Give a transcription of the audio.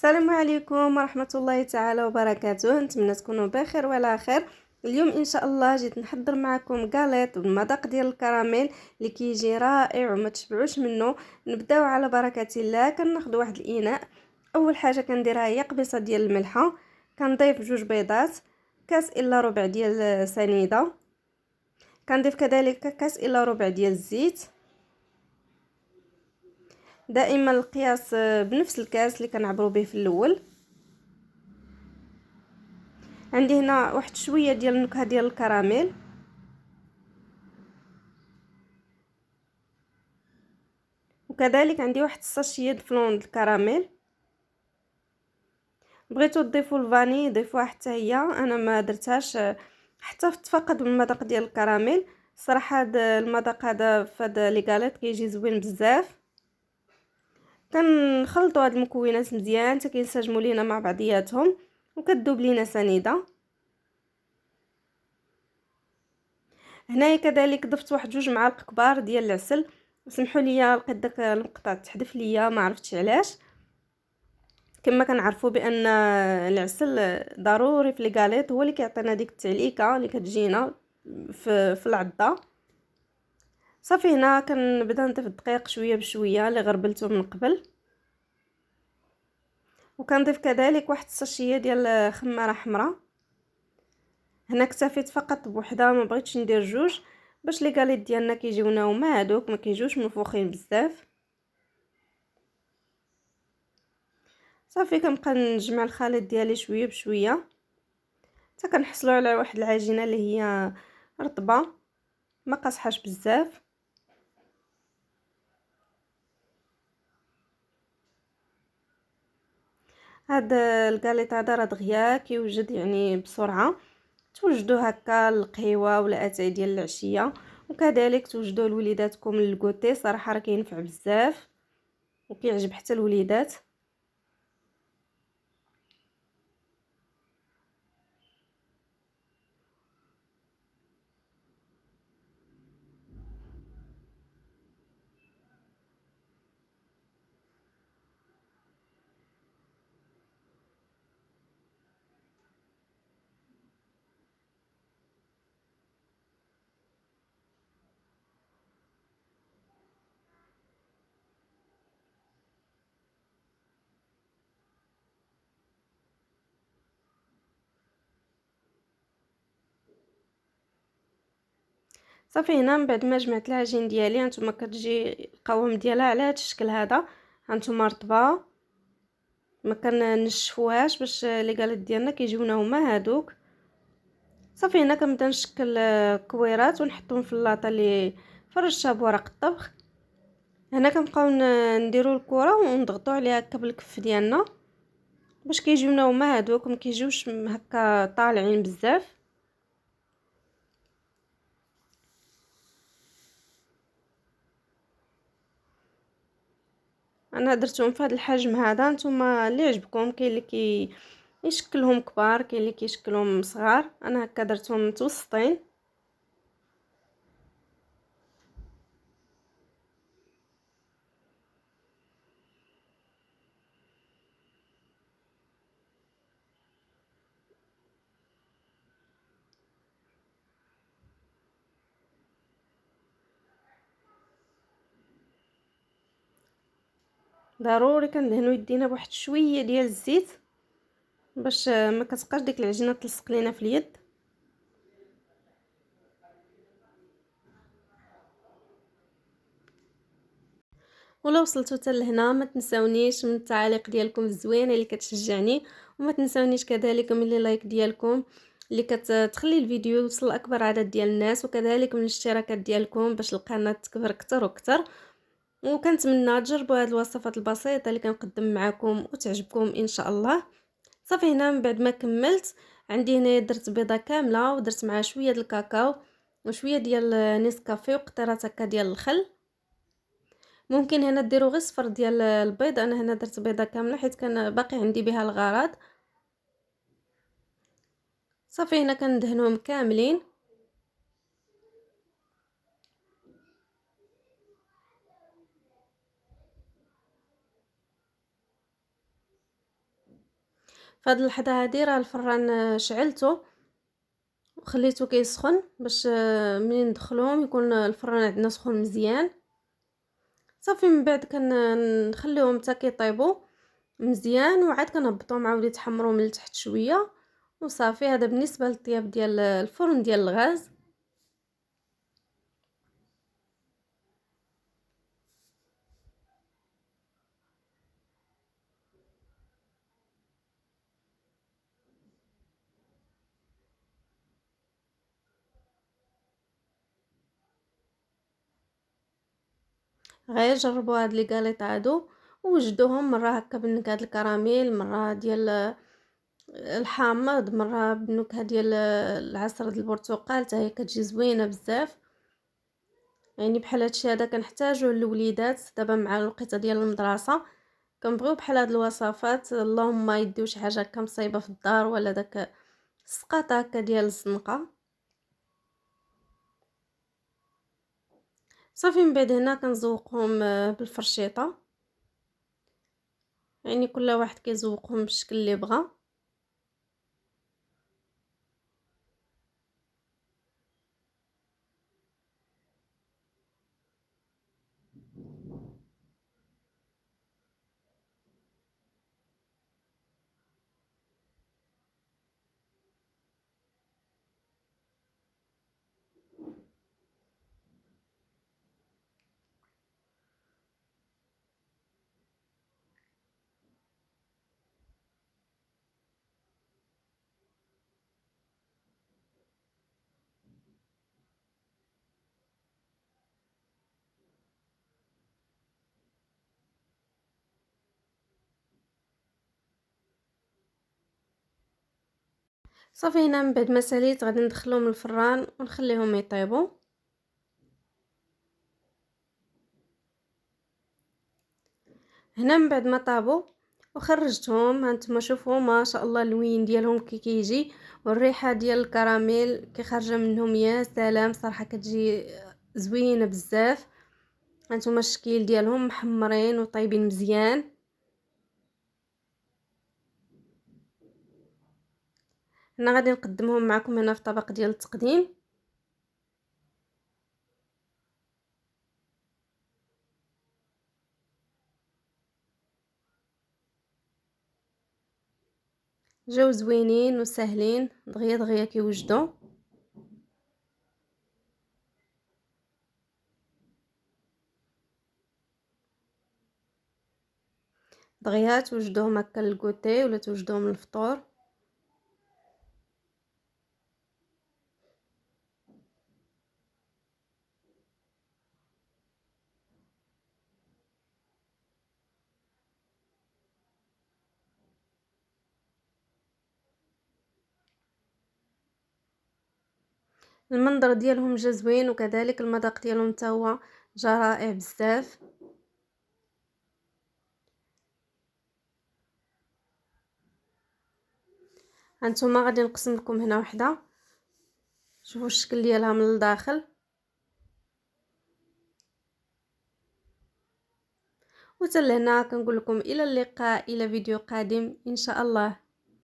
السلام عليكم ورحمة الله تعالى وبركاته. نتمنى تكونوا بخير وعلى خير. اليوم ان شاء الله جيت نحضر معكم غاليط بالمذاق ديال الكراميل اللي كيجي رائع وما تشبعوش منه. نبداو على بركه الله. كناخذ واحد الاناء. اول حاجه كنديرها هي قبيصه ديال الملحه، كنضيف 2 بيضات، كاس الا ربع ديال سنيده، كنضيف كذلك كاس الا ربع ديال الزيت. دائما القياس بنفس الكاس اللي كنعبروا به في الاول. عندي هنا واحد شويه ديال النكهه ديال الكراميل، وكذلك عندي واحد الساشيه د فلون الكراميل. بغيتو تضيفوا الفاني ضيفوها حتى هي، انا ما درتهاش. احتفظت فقط بالمذاق ديال الكراميل. صراحه هذا المذاق هذا فهاد لي غاليط كيجي زوين بزاف. كنخلطوا هاد المكونات مزيان حتى كينسجموا لينا مع بعضياتهم وكتذوب لينا سنيده. هنايا كذلك ضفت واحد 2 معالق كبار ديال العسل. سمحوا لي لقيت داك المقطع تحذف ليا، ما عرفتش علاش. كما كنعرفوا بان العسل ضروري في لي غاليط، هو اللي كيعطينا ديك التعليكه اللي كتجينا في العضه. صافي هنا كنبدا نضيف الدقيق شويه بشويه اللي غربلته من قبل، وكنضيف كذلك واحد الساشيه ديال خماره حمراء. هنا اكتفيت فقط بوحده، ما بغيتش ندير 2 باش لي غاليط ديالنا كيجيونا هما هادوك، ما كيجيوش منفوخين بزاف. صافي كنبقى نجمع الخليط ديالي شويه بشويه حتى كنحصلوا على واحد العجينه اللي هي رطبه ما قاصحاش بزاف. هاد الكاليط هذا راه دغيا كيوجد يعني بسرعه، توجدوا هكا القهوه ولا اتاي ديال العشيه، وكذلك توجدوا لوليداتكم للكوتي. صراحه راه كينفع بزاف وكيعجب حتى الوليدات. صافي هنا من بعد ما جمعت العجين ديالي، هانتوما كتجي القوام ديالها على هذا الشكل هذا. هانتوما رطبه، ما كنشفوهاش باش لي غاليط ديالنا كيجيونا هما هادوك. صافي هنا كنبدا نشكل كويرات ونحطهم في اللاطه اللي فرشتها بورق الطبخ. هنا كنبقاو نديروا الكره ونضغطوا عليها هكا بالكف ديالنا باش كيجيونا هما هادوك، ما كيجيوش هكا طالعين بزاف. انا درتهم في هذا الحجم هذا، نتوما اللي عجبكم. كاين اللي يشكلهم كبار، كاين اللي كيشكلهم صغار، انا هكا درتهم متوسطين. ضروري كندهنوا يدينا بواحد شويه ديال الزيت باش ما كتبقاش ديك العجينه تلصق لينا في اليد. ولا وصلتوا حتى لهنا ما تنساونيش من التعاليق ديالكم الزوينه اللي كتشجعني، وما تنساونيش كذلك من لي لايك ديالكم اللي كتخلي الفيديو يوصل لاكبر عدد ديال الناس، وكذلك من الاشتراكات ديالكم باش القناه تكبر اكثر واكثر. وكنتمنى تجربوا هذه الوصفات البسيطه اللي كنقدم معكم وتعجبكم ان شاء الله. صافي هنا من بعد ما كملت، عندي هنا درت بيضه كامله ودرت معها شويه ديال الكاكاو وشويه ديال نيسكافيه وقطرات هكا ديال الخل. ممكن هنا ديروا غير صفر ديال البيض، انا هنا درت بيضه كامله حيت كان باقي عندي بها الغرض. صافي هنا كندهنهم كاملين. فهاد اللحظة هادي راه الفران شعلته وخليته كيسخن باش منين ندخلوهم يكون الفران عندنا سخون مزيان. صافي من بعد نخليهم حتى كيطيبوا مزيان وعاد كنهبطوهم عاود يتحمروا من التحت شويه وصافي. هذا بالنسبه للطياب ديال الفرن ديال الغاز. غير جربوا هاد لي غاليط هادو ووجدوهم مره هكا بالنكهه الكراميل، مره ديال الحامض، مره بالنكهه ديال العصير د البرتقال حتى هي كتجي زوينه بزاف. يعني بحال هادشي هذا كنحتاجوه للوليدات دابا مع الوقيته ديال المدرسه. كنبغيو بحال هاد الوصفات اللهم يديو شي حاجه هكا مصايبه في الدار ولا داك السقاطه هكا ديال الزنقه. صافي من بعد هنا كنزوقهم بالفرشيطه، يعني كل واحد كيزوقهم بالشكل اللي بغا. صافي هنا من بعد ما ساليت غادي ندخلهم الفران ونخليهم يطيبوا. هنا من بعد ما طابوا وخرجتهم هانتوما شوفوا ما شاء الله اللوين ديالهم كي كيجي والريحه ديال الكراميل كي خارجه منهم، يا سلام صراحه كتجي زوينه بزاف. هانتوما الشكل ديالهم محمرين وطيبين مزيان. هنا غادي نقدمهم معكم هنا في طبق ديال التقديم. جاو زوينين وسهلين دغيا دغيا كيوجدوا. دغيا توجدوهم هكا للكوتي ولا توجدوهم للفطور. المنظر ديالهم جا زوين وكذلك المذاق ديالهم حتى هو جا رائع بزاف. هانتوما غادي نقسم لكم هنا وحده، شوفوا الشكل ديالها من الداخل. وحتى لهنا كنقول لكم الى اللقاء، الى فيديو قادم ان شاء الله.